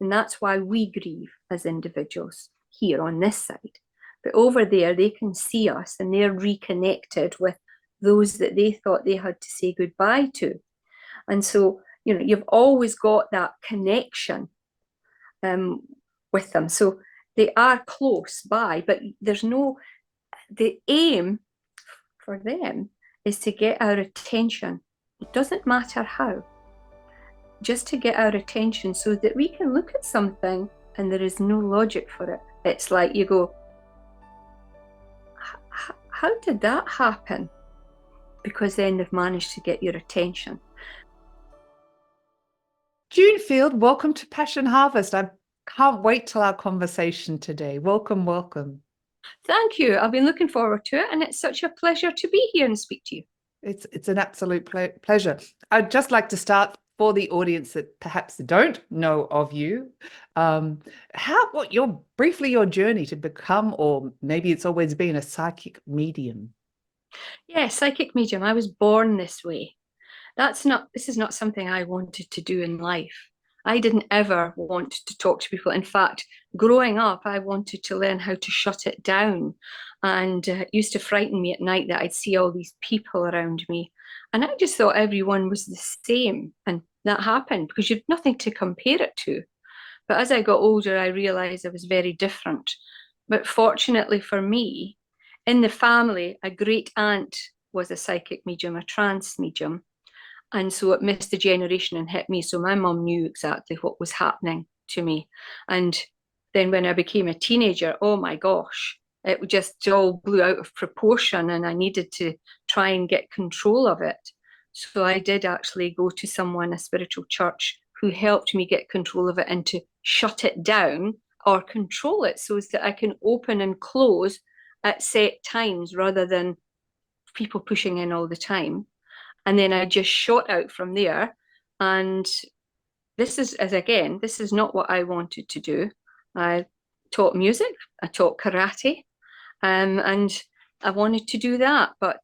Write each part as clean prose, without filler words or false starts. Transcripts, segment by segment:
And that's why we grieve as individuals here on this side. But over there, they can see us and they're reconnected with those that they thought they had to say goodbye to. And so, you've always got that connection um, with them. So they are close by, but the aim for them is to get our attention. It doesn't matter how, just to get our attention so that we can look at something and there is no logic for it. It's like you go, how did that happen? Because then they've managed to get your attention. June Field, welcome to Passion Harvest. I can't wait till our conversation today. Welcome, welcome. Thank you. I've been looking forward to it, and it's such a pleasure to be here and speak to you. It's an absolute pleasure. I'd just like to start for the audience that perhaps don't know of you. Briefly your journey to become, or maybe it's always been, a psychic medium. Yeah, psychic medium. I was born this way. This is not something I wanted to do in life. I didn't ever want to talk to people. In fact, growing up, I wanted to learn how to shut it down. And it used to frighten me at night that I'd see all these people around me. And I just thought everyone was the same. And that happened because you've nothing to compare it to. But as I got older, I realized I was very different. But fortunately for me, in the family, a great aunt was a psychic medium, a trance medium. And so it missed a generation and hit me. So my mum knew exactly what was happening to me. And then when I became a teenager, oh my gosh, it just all blew out of proportion and I needed to try and get control of it. So I did actually go to someone, a spiritual church, who helped me get control of it and to shut it down or control it so that I can open and close at set times rather than people pushing in all the time. And then I just shot out from there. And this is not what I wanted to do. I taught music, I taught karate, and I wanted to do that. But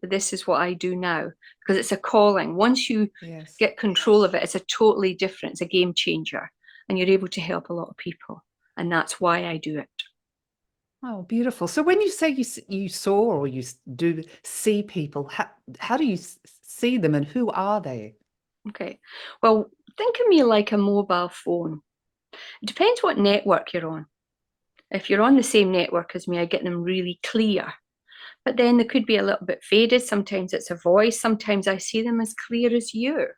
this is what I do now because it's a calling. Once you get control of it, it's a totally different, it's a game changer. And you're able to help a lot of people. And that's why I do it. Oh, beautiful. So when you say you saw or you do see people, how do you see them and who are they? Okay. Well, think of me like a mobile phone. It depends what network you're on. If you're on the same network as me, I get them really clear. But then they could be a little bit faded. Sometimes it's a voice. Sometimes I see them as clear as you.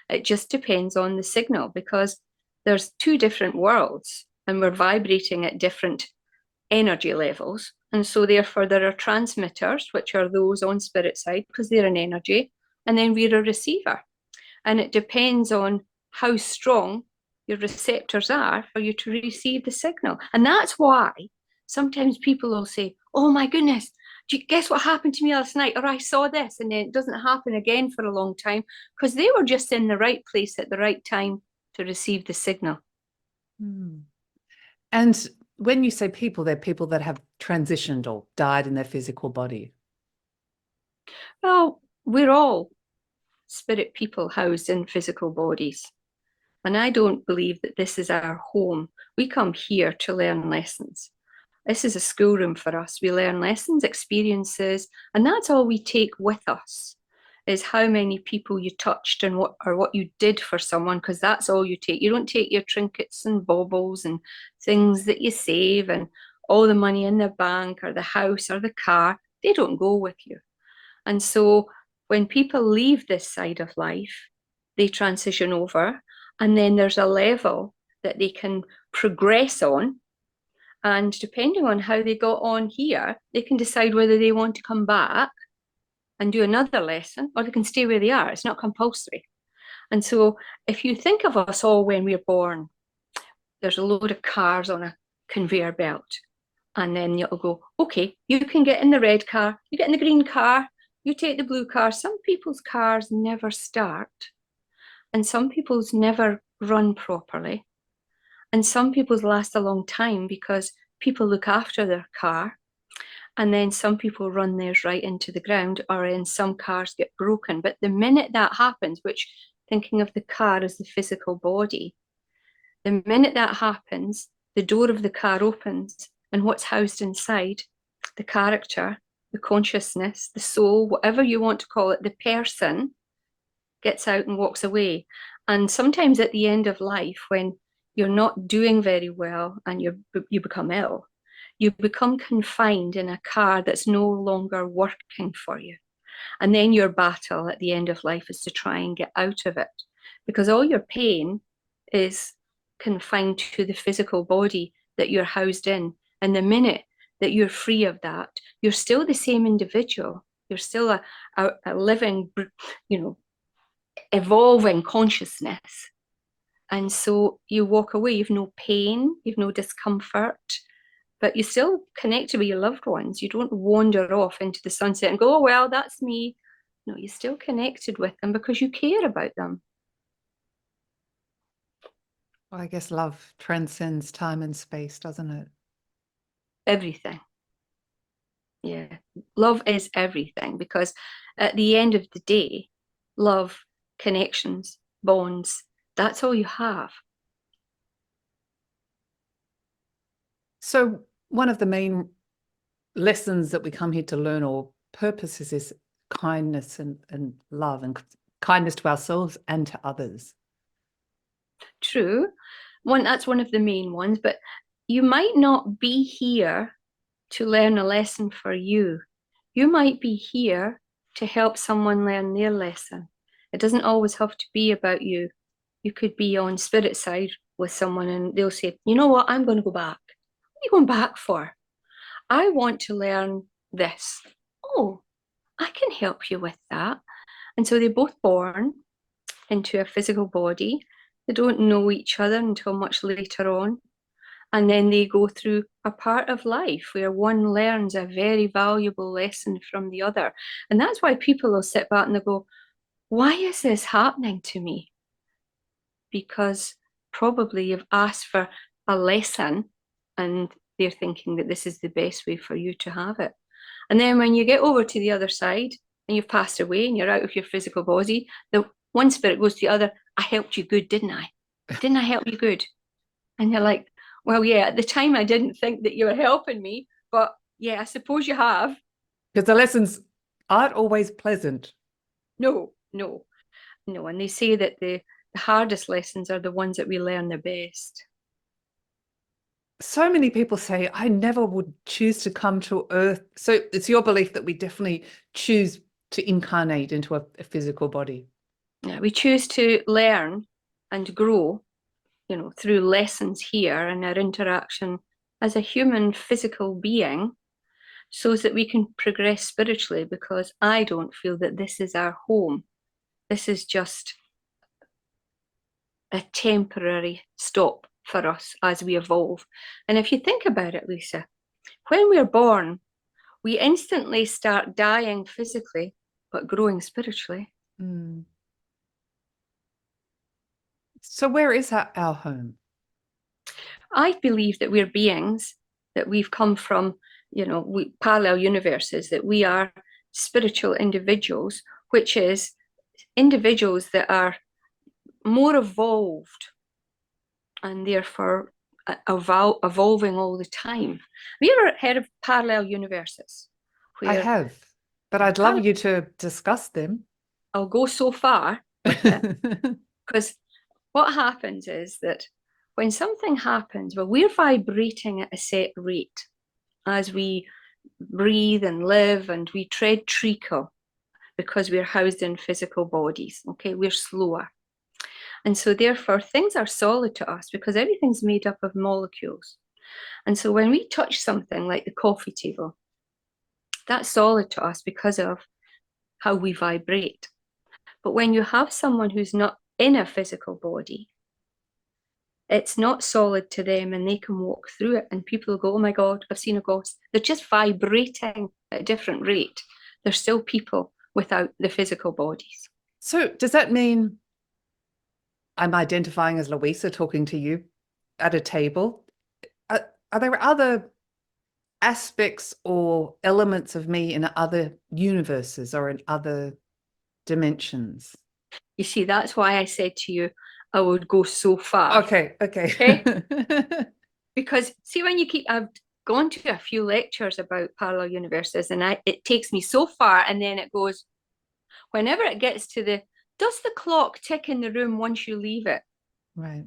It just depends on the signal because there's two different worlds and we're vibrating at different energy levels. And so therefore there are transmitters, which are those on spirit side because they're an energy, and then we're a receiver. And it depends on how strong your receptors are for you to receive the signal. And that's why sometimes people will say, oh my goodness, do you guess what happened to me last night? Or I saw this, and then it doesn't happen again for a long time because they were just in the right place at the right time to receive the signal. And when you say people, they're people that have transitioned or died in their physical body. Well, we're all spirit people housed in physical bodies. And I don't believe that this is our home. We come here to learn lessons. This is a schoolroom for us. We learn lessons, experiences, and that's all we take with us is how many people you touched and what you did for someone, because that's all you take. You don't take your trinkets and baubles and things that you save and all the money in the bank or the house or the car. They don't go with you. And so when people leave this side of life, they transition over, and then there's a level that they can progress on. And depending on how they got on here, they can decide whether they want to come back and do another lesson, or they can stay where they are. It's not compulsory. And so if you think of us all when we're born, there's a load of cars on a conveyor belt. And then you'll go, okay, you can get in the red car, you get in the green car, you take the blue car. Some people's cars never start, and some people's never run properly. And some people's last a long time because people look after their car. And then some people run theirs right into the ground, or in some cars get broken. But the minute that happens, which thinking of the car as the physical body, The minute that happens, the door of the car opens, and what's housed inside, the character, the consciousness, the soul, whatever you want to call it, the person, gets out and walks away. And sometimes at the end of life, when you're not doing very well and you become ill, you become confined in a car that's no longer working for you. And then your battle at the end of life is to try and get out of it, because all your pain is confined to the physical body that you're housed in. And the minute that you're free of that, you're still the same individual. You're still a living, evolving consciousness. And so you walk away, you've no pain, you've no discomfort, but you still connect with your loved ones. You don't wander off into the sunset and go, oh, well, that's me. No, you're still connected with them because you care about them. Well, I guess love transcends time and space, doesn't it? Everything. Yeah. Love is everything because at the end of the day, love, connections, bonds, that's all you have. So one of the main lessons that we come here to learn, or purposes, is kindness and love, and kindness to ourselves and to others. True. That's one of the main ones, but you might not be here to learn a lesson for you. You might be here to help someone learn their lesson. It doesn't always have to be about you. You could be on spirit side with someone and they'll say, you know what, I'm going to go back. What are you going back for? I want to learn this. Oh, I can help you with that. And so they're both born into a physical body. They don't know each other until much later on. And then they go through a part of life where one learns a very valuable lesson from the other. And that's why people will sit back and they go, why is this happening to me? Because probably you've asked for a lesson and they're thinking that this is the best way for you to have it. And then when you get over to the other side and you've passed away and you're out of your physical body, the one spirit goes to the other, I helped you good, didn't I? Didn't I help you good? And you're like, well, yeah, at the time I didn't think that you were helping me, but yeah, I suppose you have. Because the lessons aren't always pleasant. No, no, no. And they say that the hardest lessons are the ones that we learn the best. So many people say, I never would choose to come to Earth. So it's your belief that we definitely choose to incarnate into a physical body. Yeah, we choose to learn and grow, through lessons here and our interaction as a human physical being so that we can progress spiritually, because I don't feel that this is our home. This is just a temporary stop for us as we evolve. And if you think about it, Lisa, when we're born, we instantly start dying physically, but growing spiritually. Mm. So where is our home? I believe that we're beings, that we've come from, parallel universes, that we are spiritual individuals, which is individuals that are more evolved and therefore evolving all the time. Have you ever heard of parallel universes? I Where have, but I'd love you to discuss them. I'll go so far with it because what happens is that when something happens, well, we're vibrating at a set rate as we breathe and live and we tread treacle because we're housed in physical bodies. Okay, we're slower. And so, therefore, things are solid to us because everything's made up of molecules. And so, when we touch something like the coffee table, that's solid to us because of how we vibrate. But when you have someone who's not in a physical body, it's not solid to them and they can walk through it. And people go, oh my God, I've seen a ghost. They're just vibrating at a different rate. They're still people without the physical bodies. So does that mean I'm identifying as Luisa talking to you at a table? Are there other aspects or elements of me in other universes or in other dimensions? You see, that's why I said to you, I would go so far. Okay, okay. Okay. Because see, when you keep, I've gone to a few lectures about parallel universes, and it takes me so far, and then it goes, whenever it gets to the, does the clock tick in the room once you leave it? Right.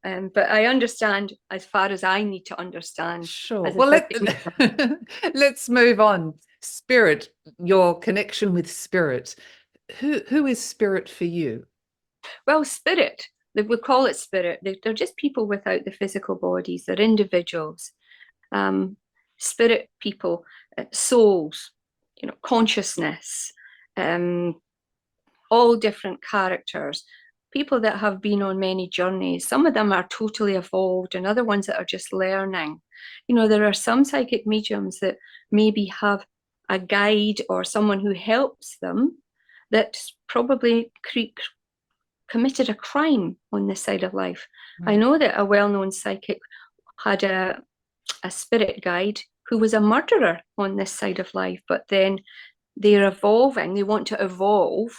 But I understand as far as I need to understand Sure. as a Well, psychic medium. let's move on. Spirit, your connection with spirit. Who is spirit for you? Well, spirit, we call it spirit. They're just people without the physical bodies. They're individuals, um, spirit people, souls, consciousness, um, all different characters, people that have been on many journeys. Some of them are totally evolved, and other ones that are just learning. There are some psychic mediums that maybe have a guide or someone who helps them that's probably committed a crime on this side of life. I Right. know that a well-known psychic had a spirit guide who was a murderer on this side of life, but then they're evolving, they want to evolve,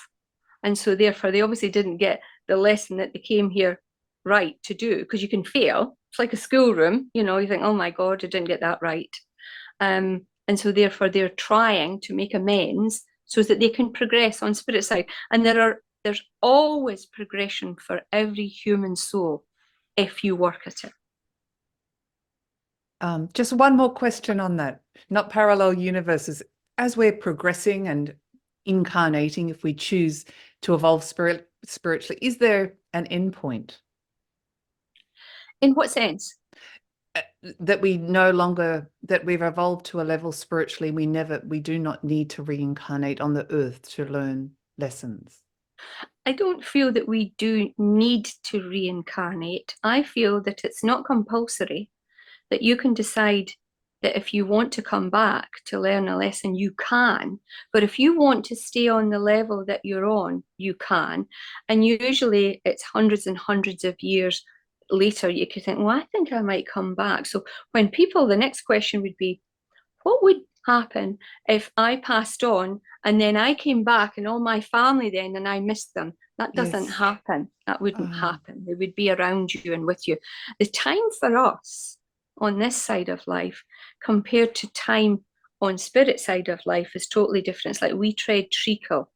and so therefore they obviously didn't get the lesson that they came here right to do, because you can fail. It's like a schoolroom, you think, oh my God, I didn't get that right. And so therefore they're trying to make amends so that they can progress on spirit side. And there's always progression for every human soul if you work at it. Just one more question on that. Not parallel universes. As we're progressing and incarnating, if we choose to evolve spiritually, is there an endpoint? In what sense? That we've evolved to a level spiritually, we do not need to reincarnate on the earth to learn lessons. I don't feel that we do need to reincarnate. I feel that it's not compulsory, that you can decide that if you want to come back to learn a lesson, you can. But if you want to stay on the level that you're on, you can. And usually it's hundreds and hundreds of years later, you could think, well, I think I might come back. So when people, the next question would be, what would happen if I passed on and then I came back and all my family then and I missed them? That doesn't Yes. happen. That wouldn't Ah, happen. They would be around you and with you. The time for us on this side of life compared to time on spirit side of life is totally different. It's like we tread treacle.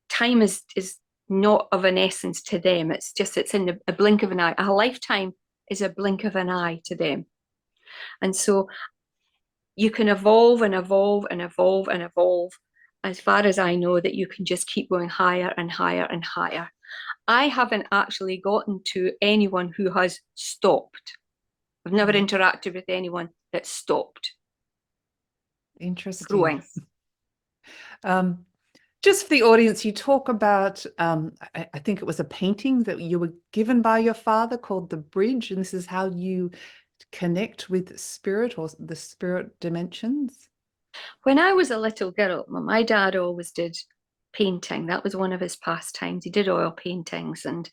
Time is not of an essence to them. It's in a blink of an eye. A lifetime is a blink of an eye to them. And so you can evolve and evolve and evolve and evolve, as far as I know, that you can just keep going higher and higher and higher. I haven't actually gotten to anyone who has stopped. I've never right. interacted with anyone that stopped Interesting. growing. Um, just for the audience, you talk about, I think it was a painting that you were given by your father called The Bridge, and this is how you connect with spirit or the spirit dimensions. When I was a little girl, my dad always did painting. That was one of his pastimes. He did oil paintings, and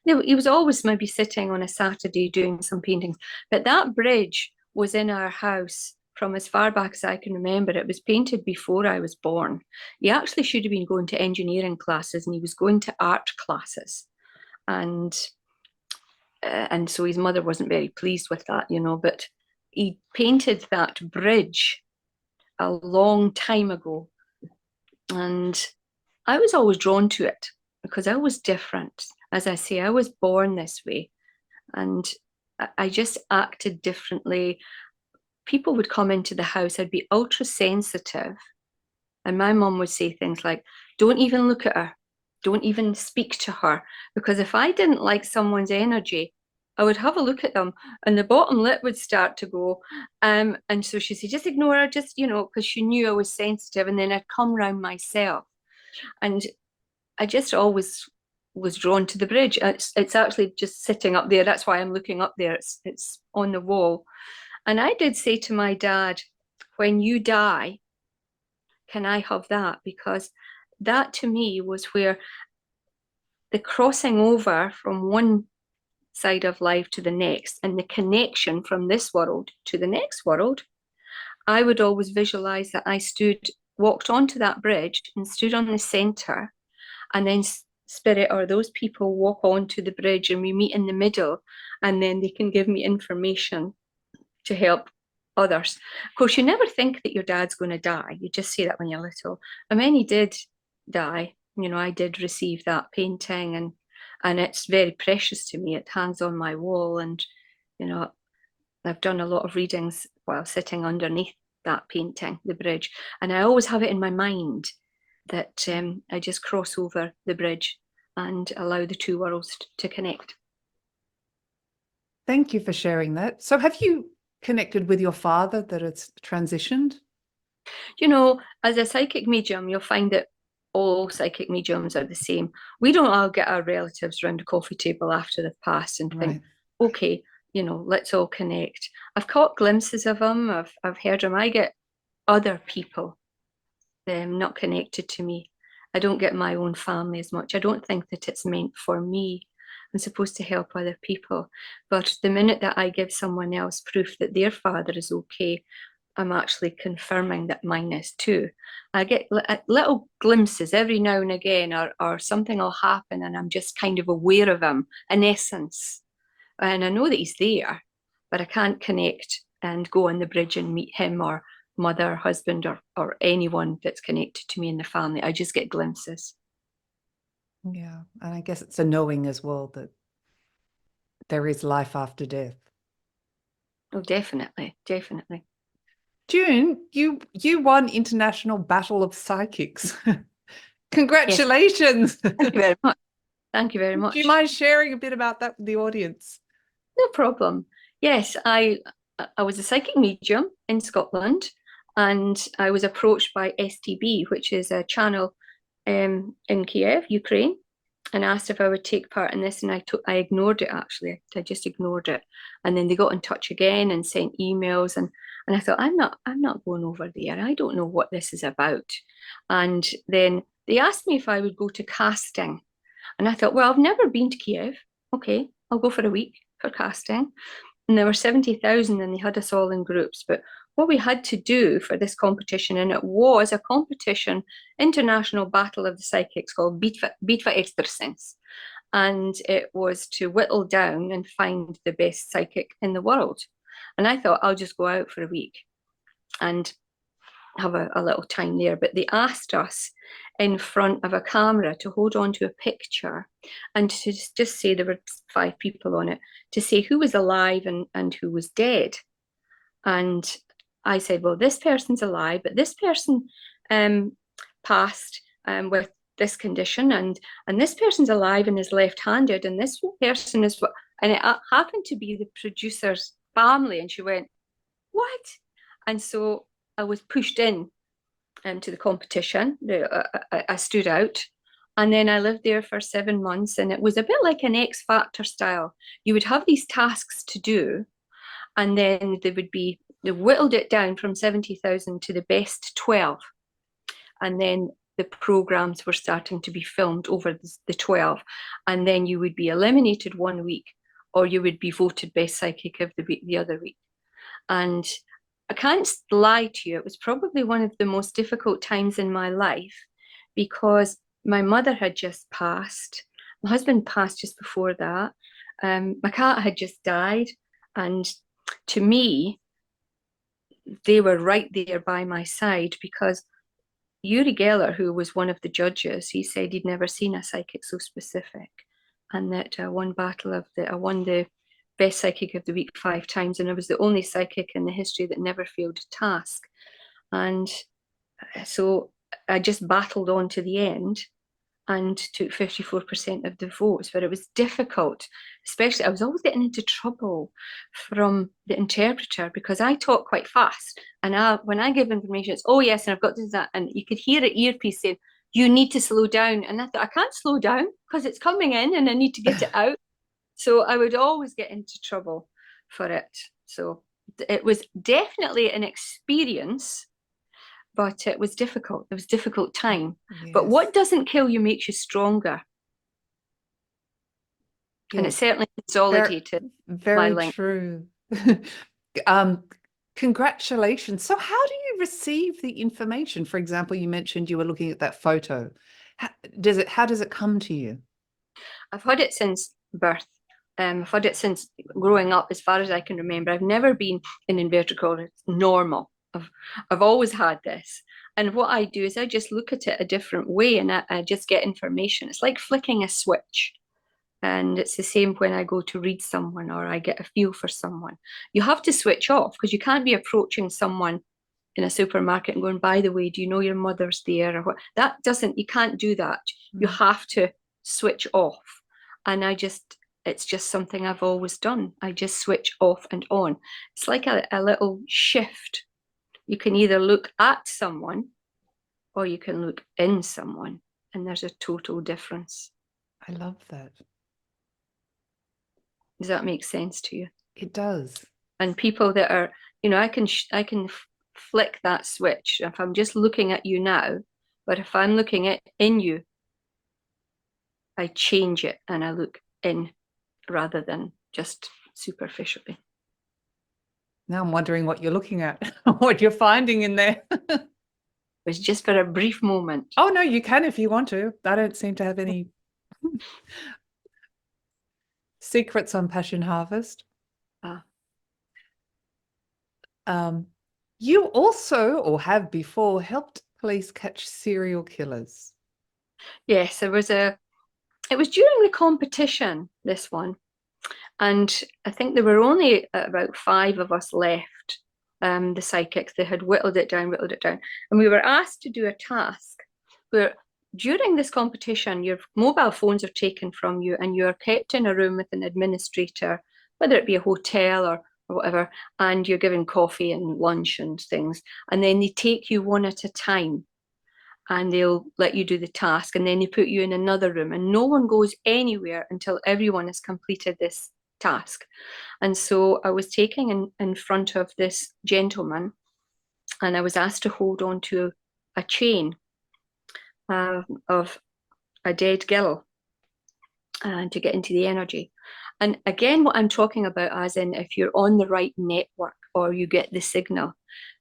he was always maybe sitting on a Saturday doing some paintings. But that bridge was in our house from as far back as I can remember. It was painted before I was born. He actually should have been going to engineering classes, and he was going to art classes. And so his mother wasn't very pleased with that. But he painted that bridge a long time ago. And I was always drawn to it because I was different. As I say, I was born this way, and I just acted differently. People would come into the house, I'd be ultra sensitive. And my mum would say things like, don't even look at her, don't even speak to her. Because if I didn't like someone's energy, I would have a look at them and the bottom lip would start to go. And so she said, just ignore her, just, because she knew I was sensitive. And then I'd come round myself. And I just always was drawn to the bridge. It's actually just sitting up there. That's why I'm looking up there. It's on the wall. And I did say to my dad, when you die, can I have that? Because that to me was where the crossing over from one side of life to the next and the connection from this world to the next world, I would always visualize that I walked onto that bridge and stood on the center and then spirit or those people walk onto the bridge and we meet in the middle, and then they can give me information to help others. Of course, you never think that your dad's going to die. You just say that when you're little. And when he did die, I did receive that painting, and it's very precious to me. It hangs on my wall, and you know, I've done a lot of readings while sitting underneath that painting, the bridge, and I always have it in my mind that I just cross over the bridge and allow the two worlds to connect. Thank you for sharing that. So have you connected with your father that it's transitioned? As a psychic medium, you'll find that all psychic mediums are the same. We don't all get our relatives around a coffee table after they've passed and think, okay, let's all connect. I've caught glimpses of them. I've heard them. I get other people, not connected to me. I don't get my own family as much. I don't think that it's meant for me. I'm supposed to help other people. But the minute that I give someone else proof that their father is okay, I'm actually confirming that mine is too. I get little glimpses every now and again, or something will happen, and I'm just kind of aware of him, in essence. And I know that he's there, but I can't connect and go on the bridge and meet him or mother, husband, or anyone that's connected to me in the family. I just get glimpses. Yeah. And I guess it's a knowing as well that there is life after death. Oh, definitely, definitely. June, you won International Battle of Psychics. Yes, Congratulations. thank you very much. Thank you very much. Do you mind sharing a bit about that with the audience? No problem. Yes, I was a psychic medium in Scotland, and I was approached by STB, which is a channel in Kiev, Ukraine, and asked if I would take part in this, and I ignored it actually. I just ignored it, and then they got in touch again and sent emails, and I thought I'm not going over there. I don't know what this is about, and then they asked me if I would go to casting, and I thought, well, I've never been to Kiev. Okay, I'll go for a week for casting. And there were 70,000 and they had us all in groups. But what we had to do for this competition, and it was a competition, international battle of the psychics called Bitva Extrasens. And it was to whittle down and find the best psychic in the world. And I thought, I'll just go out for a week and have a little time there. But they asked us in front of a camera to hold on to a picture and to just say, there were 5 people on it, to say who was alive and who was dead. And I said, well, this person's alive, but this person passed with this condition, and this person's alive and is left-handed, and this person is what, and it happened to be the producer's family. And she went, what? And so I was pushed in to the competition. I stood out. And then I lived there for 7 months, and it was a bit like an X Factor style. You would have these tasks to do, and then they whittled it down from 70,000 to the best 12. And then the programs were starting to be filmed over the 12. And then you would be eliminated one week, or you would be voted best psychic of the week the other week. And I can't lie to you, it was probably one of the most difficult times in my life, because my mother had just passed. My husband passed just before that. My cat had just died. And to me, they were right there by my side, because Uri Geller, who was one of the judges, he said he'd never seen a psychic so specific, and that I won the best psychic of the week 5 times, and I was the only psychic in the history that never failed a task. And so I just battled on to the end and took 54% of the votes, but it was difficult. Especially, I was always getting into trouble from the interpreter because I talk quite fast, and when I give information, it's, oh yes, and I've got to do that, and you could hear an earpiece saying, you need to slow down. And I thought, I can't slow down because it's coming in and I need to get it out. So I would always get into trouble for it. So it was definitely an experience, but it was difficult. It was a difficult time. Yes. But what doesn't kill you makes you stronger. Yes. And it certainly consolidated my link. True. Congratulations. So how do you receive the information? For example, you mentioned you were looking at that photo. How how does it come to you? I've had it since birth. I've had it since growing up, as far as I can remember. I've never been in inverted commas normal. I've always had this. And what I do is I just look at it a different way and I just get information. It's like flicking a switch. And it's the same when I go to read someone or I get a feel for someone. You have to switch off because you can't be approaching someone in a supermarket and going, by the way, do you know your mother's there? Or what? That doesn't, you can't do that. You have to switch off. And it's just something I've always done. I just switch off and on. It's like a little shift. You can either look at someone or you can look in someone. And there's a total difference. I love that. Does that make sense to you? It does. And people that are, I can flick that switch if I'm just looking at you now, but if I'm looking in you, I change it and I look in rather than just superficially. Now I'm wondering what you're looking at, what you're finding in there. It was just for a brief moment. Oh no, you can if you want to. I don't seem to have any secrets on Passion Harvest. Ah. You also, or have before, helped police catch serial killers. Yes, it was during the competition, this one. And I think there were only about 5 of us left, the psychics. They had whittled it down. And we were asked to do a task where during this competition, your mobile phones are taken from you and you're kept in a room with an administrator, whether it be a hotel or whatever, and you're given coffee and lunch and things. And then they take you one at a time and they'll let you do the task. And then they put you in another room and no one goes anywhere until everyone has completed this task. And so I was taken in front of this gentleman and I was asked to hold on to a chain of a dead girl to get into the energy. And again, what I'm talking about, as in if you're on the right network or you get the signal,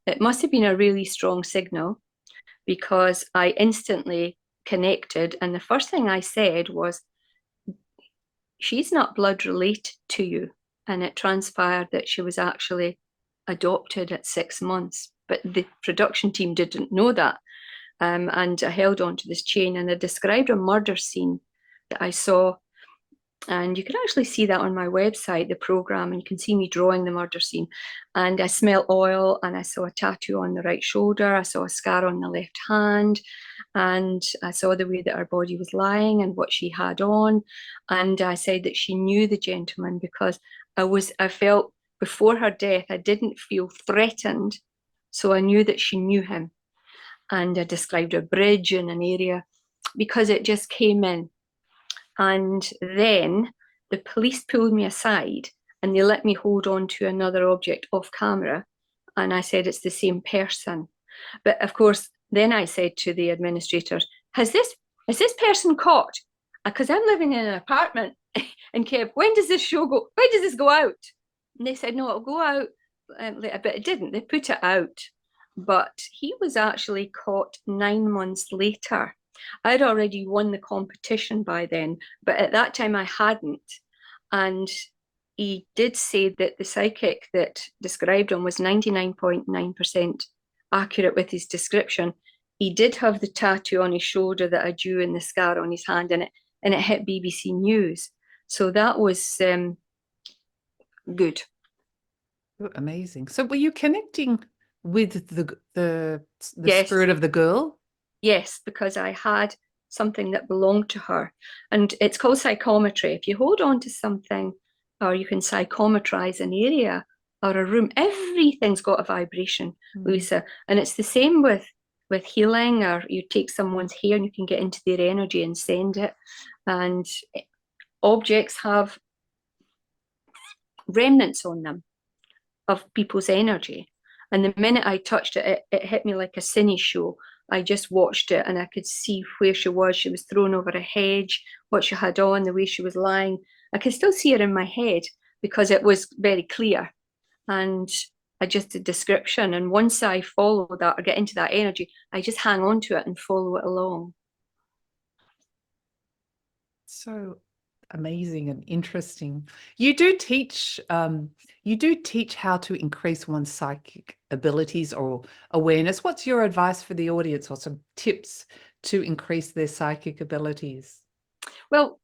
it must have been a really strong signal because I instantly connected. And the first thing I said was, she's not blood related to you. And it transpired that she was actually adopted at 6 months. But the production team didn't know that. And I held on to this chain and I described a murder scene that I saw. And you can actually see that on my website, the program, and you can see me drawing the murder scene. And I smelled oil and I saw a tattoo on the right shoulder. I saw a scar on the left hand. And I saw the way that her body was lying and what she had on. And I said that she knew the gentleman because I felt before her death, I didn't feel threatened. So I knew that she knew him. And I described a bridge in an area because it just came in. And then the police pulled me aside and they let me hold on to another object off camera. And I said, it's the same person. But of course, then I said to the administrator, is this person caught? Because I'm living in an apartment in Kev. When does this go out? And they said, no, it'll go out later. But it didn't. They put it out. But he was actually caught 9 months later. I'd already won the competition by then, but at that time I hadn't. And he did say that the psychic that described him was 99.9% accurate with his description. He did have the tattoo on his shoulder that I drew and the scar on his hand, and it hit BBC News. So that was good. Amazing. So were you connecting with the Yes. spirit of the girl? Yes, because I had something that belonged to her. And it's called psychometry. If you hold on to something, or you can psychometrize an area or a room, everything's got a vibration, Luisa. And it's the same with healing, or you take someone's hair and you can get into their energy and send it. And objects have remnants on them of people's energy. And the minute I touched it, it hit me like a cine show. I just watched it and I could see where she was. She was thrown over a hedge, what she had on, the way she was lying. I can still see her in my head because it was very clear. And I just did description. And once I follow that or get into that energy, I just hang on to it and follow it along. So amazing and interesting. You do teach how to increase one's psychic abilities or awareness. What's your advice for the audience or some tips to increase their psychic abilities? Well,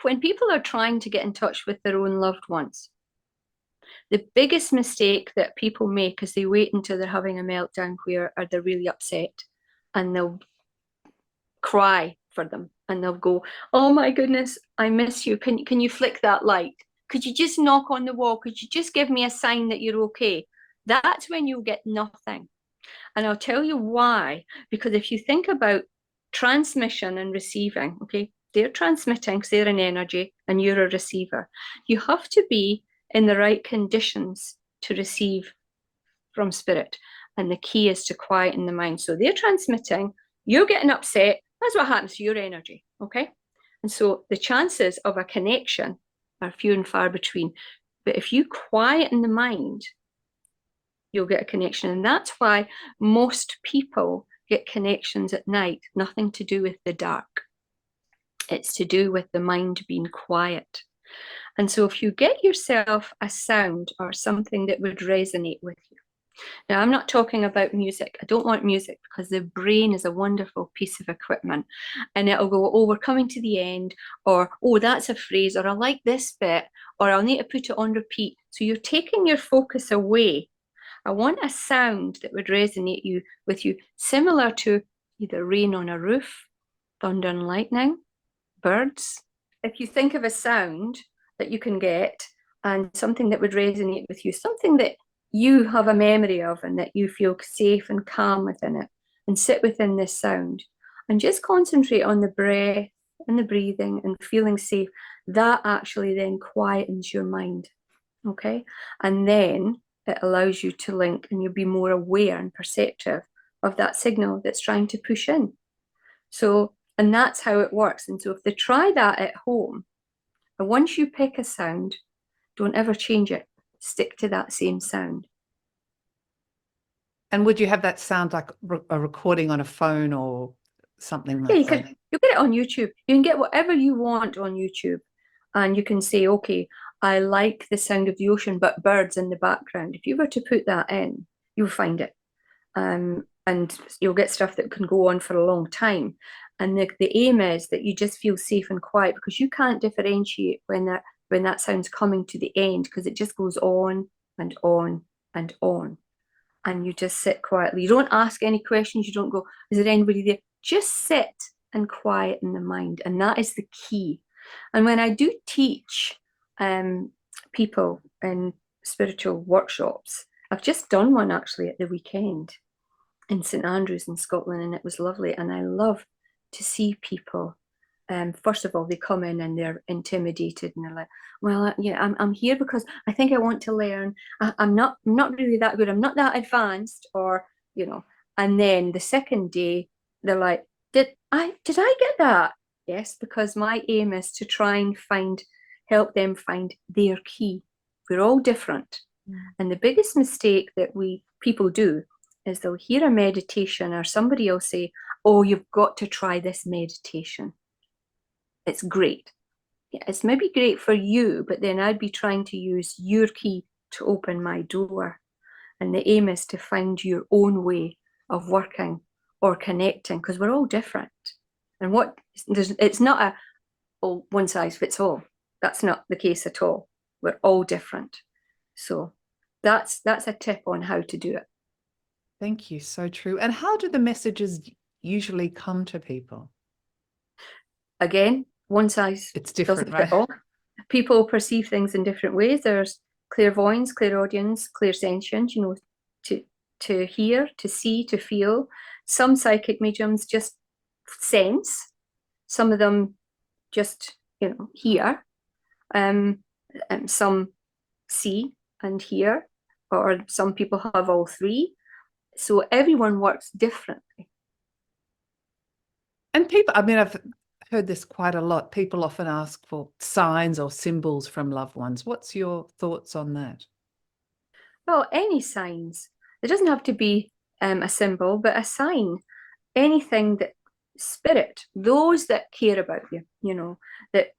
when people are trying to get in touch with their own loved ones, the biggest mistake that people make is they wait until they're having a meltdown where are they're really upset and they'll cry for them and they'll go, "Oh my goodness, I miss you. Can you flick that light? Could you just knock on the wall? Could you just give me a sign that you're okay?" That's when you'll get nothing. And I'll tell you why. Because if you think about transmission and receiving, okay, they're transmitting because they're an energy and you're a receiver. You have to be in the right conditions to receive from spirit. And the key is to quieten the mind. So they're transmitting, you're getting upset. That's what happens to your energy, okay? And so the chances of a connection are few and far between. But if you quieten the mind, you'll get a connection. And that's why most people get connections at night, nothing to do with the dark. It's to do with the mind being quiet. And so if you get yourself a sound or something that would resonate with you. Now, I'm not talking about music. I don't want music because the brain is a wonderful piece of equipment and it'll go, "Oh, we're coming to the end," or, "Oh, that's a phrase," or, "I like this bit," or, "I'll need to put it on repeat." So you're taking your focus away. I want a sound that would resonate with you, similar to either rain on a roof, thunder and lightning, birds. If you think of a sound that you can get and something that would resonate with you, something that you have a memory of and that you feel safe and calm within it, and sit within this sound and just concentrate on the breath and the breathing and feeling safe, that actually then quietens your mind. Okay. And then it allows you to link and you'll be more aware and perceptive of that signal that's trying to push in. So, and that's how it works. And so if they try that at home, and once you pick a sound, don't ever change it. Stick to that same sound. And would you have that sound like a recording on a phone or something Yeah, like that? you'll get it on YouTube. You can get whatever you want on YouTube. And you can say, "Okay, I like the sound of the ocean, but birds in the background." If you were to put that in, you'll find it. And you'll get stuff that can go on for a long time. And the aim is that you just feel safe and quiet because you can't differentiate when that sound's coming to the end because it just goes on and on and on. And you just sit quietly. You don't ask any questions. You don't go, "Is there anybody there?" Just sit and quiet in the mind. And that is the key. And when I do teach people in spiritual workshops, I've just done one actually at the weekend in St Andrews in Scotland, and it was lovely. And I love to see people. First of all, they come in and they're intimidated, and they're like, "Well, yeah, I'm here because I think I want to learn. I'm not really that good. I'm not that advanced," or you know. And then the second day, they're like, "Did I get that?" Yes, because my aim is to try and help them find their key. We're all different. And the biggest mistake that we people do is they'll hear a meditation or somebody will say, "Oh, you've got to try this meditation. It's great." Yeah, it's maybe great for you, but then I'd be trying to use your key to open my door. And the aim is to find your own way of working or connecting because we're all different. And it's not a, "Oh, one size fits all." That's not the case at all. We're all different. So that's a tip on how to do it. Thank you. So true. And how do the messages usually come to people? Again, one size It's different, doesn't fit right? all. People perceive things in different ways. There's clairvoyance, clairaudience, clairsentience, to hear, to see, to feel. Some psychic mediums just sense. Some of them just, hear. And some see and hear, or some people have all three. So everyone works differently. And people, I mean, I've heard this quite a lot. People often ask for signs or symbols from loved ones. What's your thoughts on that? Well, any signs. It doesn't have to be a symbol, but a sign. Anything that spirit, those that care about you, you know, that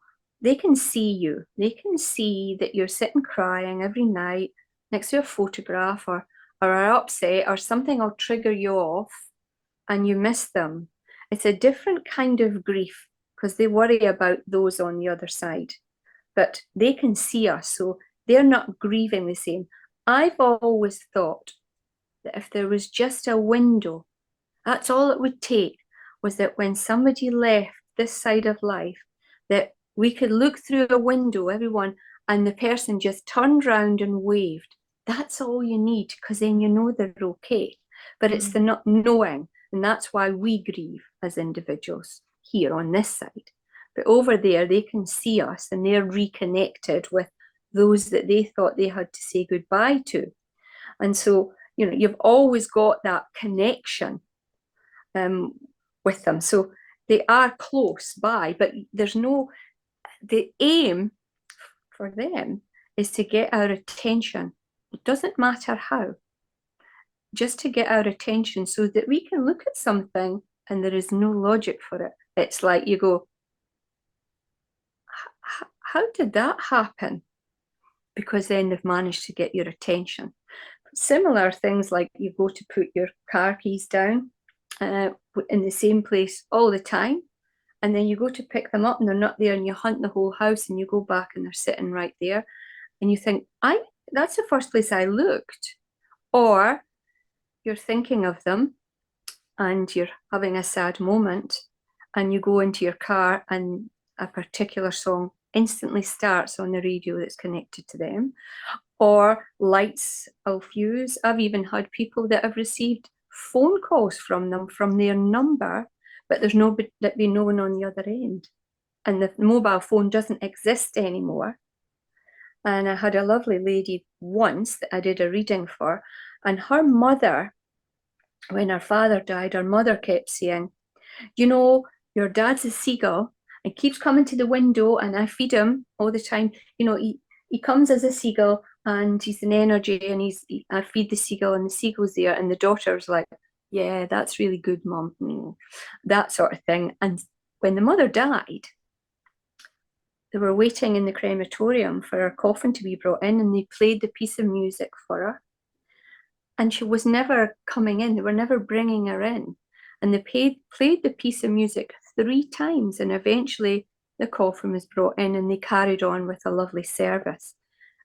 they can see you. They can see that you're sitting crying every night next to a photograph, or are upset, or something will trigger you off and you miss them. It's a different kind of grief because they worry about those on the other side, but they can see us, so they're not grieving the same. I've always thought that if there was just a window, that's all it would take, was that when somebody left this side of life, that we could look through a window, everyone, and the person just turned round and waved. That's all you need, because then you know they're okay. But it's the not knowing, and that's why we grieve as individuals here on this side. But over there, they can see us and they're reconnected with those that they thought they had to say goodbye to. And so, you know, you've always got that connection with them. So they are close by, but there's no, the aim for them is to get our attention. It doesn't matter how, just to get our attention so that we can look at something and there is no logic for it. It's like you go, how did that happen? Because then they've managed to get your attention. Similar things like you go to put your car keys down in the same place all the time, and then you go to pick them up and they're not there, and you hunt the whole house and you go back and they're sitting right there, and you think, that's the first place I looked. Or you're thinking of them and you're having a sad moment and you go into your car and a particular song instantly starts on the radio that's connected to them, or lights will fuse. I've even had people that have received phone calls from them from their number, but there's no one on the other end, and the mobile phone doesn't exist anymore. And I had a lovely lady once that I did a reading for, and her mother, when her father died, her mother kept saying, you know, your dad's a seagull and keeps coming to the window, and I feed him all the time. You know, he comes as a seagull and he's an energy, and I feed the seagull and the seagull's there. And the daughter's like, yeah, that's really good, mom, you know, that sort of thing. And when the mother died, they were waiting in the crematorium for her coffin to be brought in, and they played the piece of music for her. And she was never coming in. They were never bringing her in. And they played the piece of music 3 times, and eventually the coffin was brought in and they carried on with a lovely service.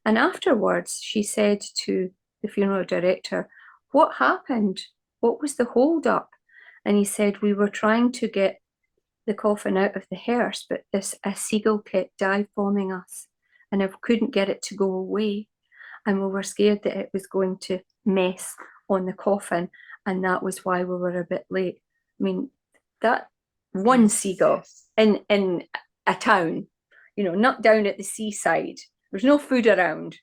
And afterwards, she said to the funeral director, what happened? What was the hold up? And he said, we were trying to get the coffin out of the hearse, but a seagull kept dive bombing us, and I couldn't get it to go away. And we were scared that it was going to mess on the coffin, and that was why we were a bit late. I mean, that one seagull in a town, you know, not down at the seaside, there's no food around.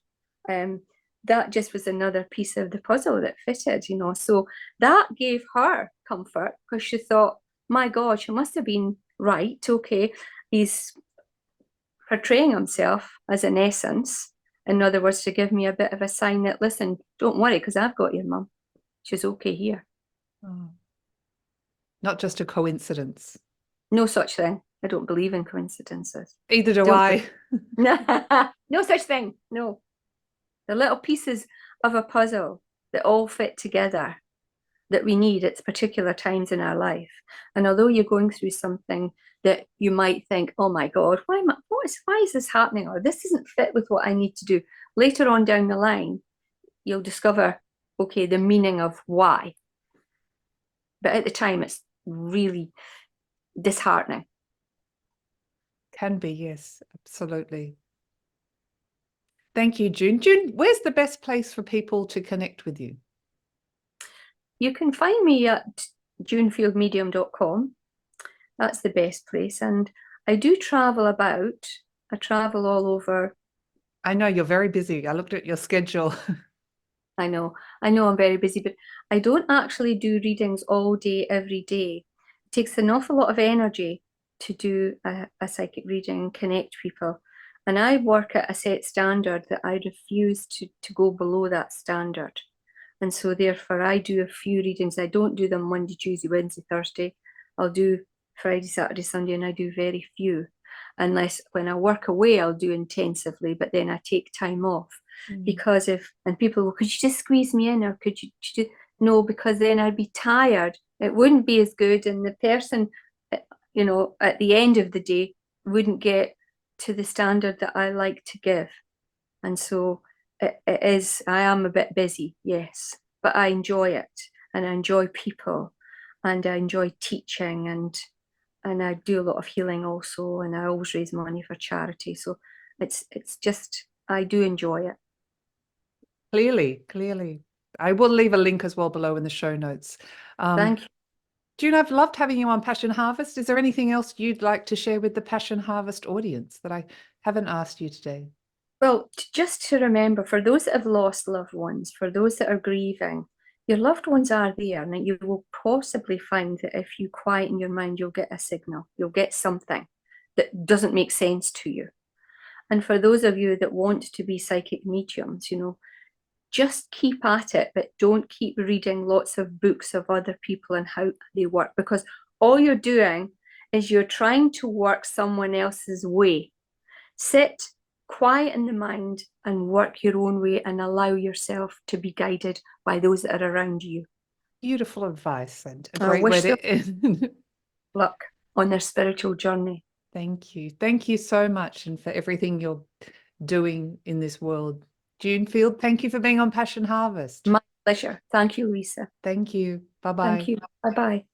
That just was another piece of the puzzle that fitted, you know. So that gave her comfort, because she thought, my God, she must have been right. Okay, he's portraying himself as an essence. In other words, to give me a bit of a sign that, listen, don't worry, because I've got your mum. She's okay here. Oh. Not just a coincidence. No such thing. I don't believe in coincidences. Either do Don't I. No such thing. No. The little pieces of a puzzle that all fit together that we need at particular times in our life. And although you're going through something that you might think, oh my God, why is this happening? Or this doesn't fit with what I need to do. Later on down the line, you'll discover, okay, the meaning of why. But at the time, it's really disheartening. Can be, yes, absolutely. Thank you, June. June, where's the best place for people to connect with you? You can find me at junefieldmedium.com. That's the best place. And I do travel about. I travel all over. I know you're very busy. I looked at your schedule. I know I'm very busy, but I don't actually do readings all day, every day. It takes an awful lot of energy to do a psychic reading and connect people. And I work at a set standard that I refuse to go below that standard. And so therefore I do a few readings. I don't do them Monday, Tuesday, Wednesday, Thursday. I'll do Friday, Saturday, Sunday, and I do very few. Unless when I work away, I'll do intensively, but then I take time off Mm. because if, and people will, could you just squeeze me in or could you no, because then I'd be tired. It wouldn't be as good. And the person, at the end of the day wouldn't get to the standard that I like to give. And so it is, I am a bit busy, yes, but I enjoy it and I enjoy people and I enjoy teaching and I do a lot of healing also and I always raise money for charity. So it's just I do enjoy it. Clearly, clearly. I will leave a link as well below in the show notes. Thank you. June, I've loved having you on Passion Harvest. Is there anything else you'd like to share with the Passion Harvest audience that I haven't asked you today? Well, just to remember, for those that have lost loved ones, for those that are grieving, your loved ones are there, and you will possibly find that if you quieten your mind, you'll get a signal, you'll get something that doesn't make sense to you. And for those of you that want to be psychic mediums, just keep at it, but don't keep reading lots of books of other people and how they work, because all you're doing is you're trying to work someone else's way. Sit quiet in the mind and work your own way and allow yourself to be guided by those that are around you. Beautiful advice and a I great way wish them to end. luck on their spiritual journey. Thank you. Thank you so much and for everything you're doing in this world. June Field, thank you for being on Passion Harvest. My pleasure. Thank you, Lisa. Thank you. Bye-bye. Thank you. Bye bye.